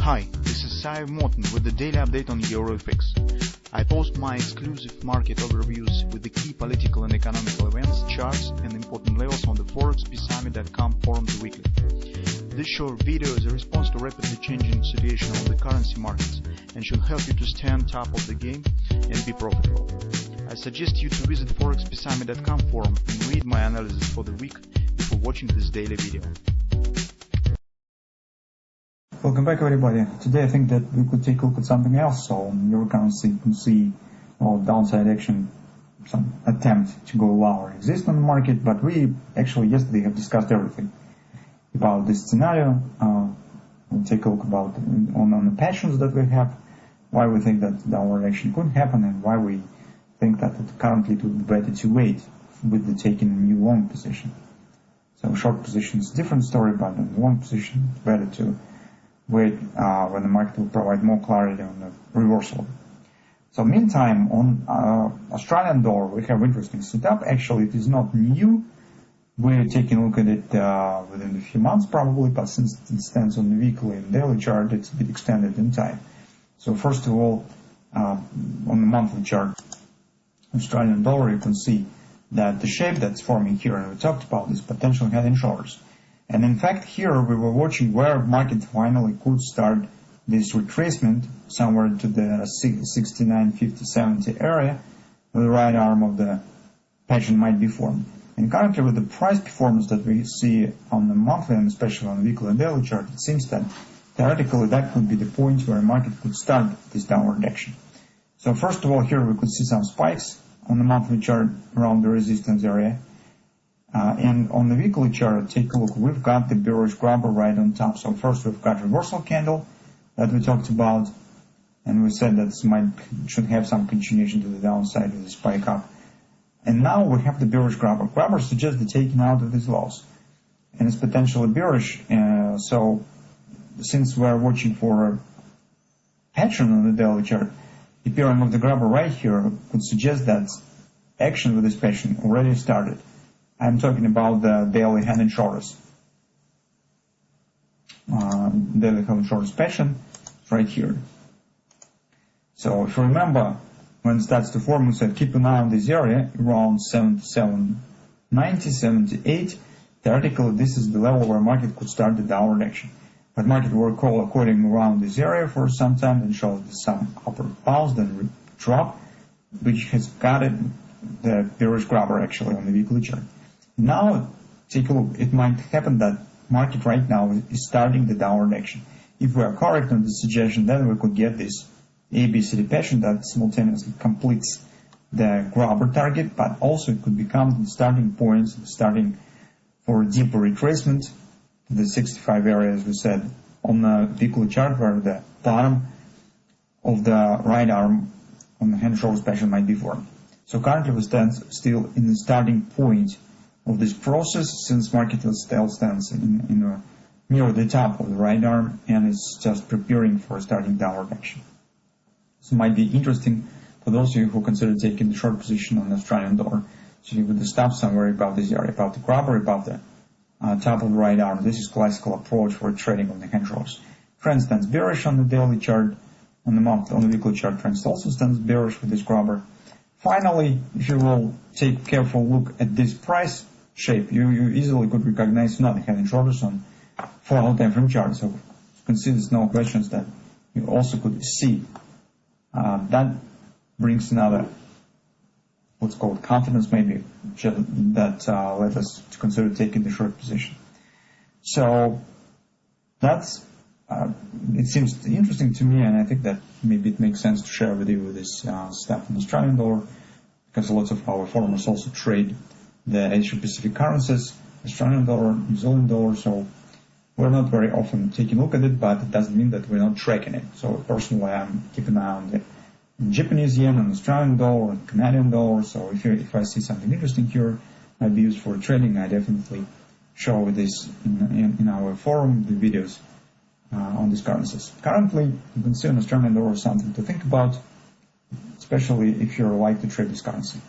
Hi, this is Sive Morten with the daily update on EuroFX. I post my exclusive market overviews with the key political and economical events, charts and important levels on the ForexPeaceArmy.com forums weekly. This short video is a response to rapidly changing situation on the currency markets and should help you to stay on top of the game and be profitable. I suggest you to visit ForexPeaceArmy.com forum and read my analysis for the week before watching this daily video. Welcome back, everybody. Today I think that we could take a look at something else. So on your currency you can see downside action, some attempt to go lower exist on the market, but we actually yesterday have discussed everything about this scenario. We'll take a look about on the patterns that we have, why we think that downward action could happen, and why we think that currently it would be better to wait with the taking a new long position. So short position is a different story, but in the long position it's better to wait when the market will provide more clarity on the reversal. So meantime, on Australian dollar we have interesting setup. Actually it is not new. We're taking a look at it within a few months probably, but since it stands on the weekly and daily chart, it's a bit extended in time. So first of all, on the monthly chart, Australian dollar, you can see that the shape that's forming here, and we talked about this, potential head and shoulders. And in fact here we were watching where market finally could start this retracement somewhere to the 69, 50, 70 area, where the right arm of the pattern might be formed. And currently with the price performance that we see on the monthly and especially on the weekly and daily chart, it seems that theoretically that could be the point where the market could start this downward action. So first of all, here we could see some spikes on the monthly chart around the resistance area. And on the weekly chart, take a look, we've got the bearish grabber right on top. So first we've got reversal candle that we talked about, and we said that this should have some continuation to the downside with the spike up. And now we have the bearish grabber. Grabber suggests the taking out of these lows, and it's potentially bearish. So since we're watching for a pattern on the daily chart, the appearing of the grabber right here could suggest that action with this pattern already started. I'm talking about the daily head and shoulders. Daily head and shoulders pattern right here. So if you remember, when it starts to form, we said keep an eye on this area around 77.90, 78. Theoretically, this is the level where market could start the downward action. But market will call according around this area for some time and shows some upward bounce, then drop, which has got it, the bearish grabber actually on the weekly chart. Now, take a look, it might happen that market right now is starting the downward action. If we are correct on this suggestion, then we could get this ABCD pattern that simultaneously completes the grabber target, but also it could become the starting point, starting for a deeper retracement to the 65 area, as we said, on the weekly chart, where the bottom of the right arm on the hand shoulders pattern might be formed. So currently we stand still in the starting point of this process, since market still stands in near the top of the right arm and is just preparing for starting downward action. So it might be interesting for those of you who consider taking the short position on the Australian dollar. So you would stop somewhere above this area, above the grabber, above the top of the right arm. This is classical approach for trading on the hand shoulders. Trend stands bearish on the daily chart, on the weekly chart. Trend also stands bearish with this grabber. Finally, if you will take a careful look at this price shape, you easily could recognize not the head and shoulders on 4-hour time frame chart. So you can see there's no questions that you also could see. That brings another, what's called confidence maybe, that led us to consider taking the short position. So that's, it seems interesting to me, and I think that maybe it makes sense to share with you this stuff on Australian dollar, because lots of our farmers also trade the Asia Pacific currencies, Australian dollar, New Zealand dollar, so we're not very often taking a look at it, but it doesn't mean that we're not tracking it. So personally, I'm keeping an eye on the Japanese yen and Australian dollar and Canadian dollar. So if I see something interesting here, might be used for trading, I definitely show this in our forum, the videos on these currencies. Currently, you can see on Australian dollar something to think about, especially if you like to trade this currency.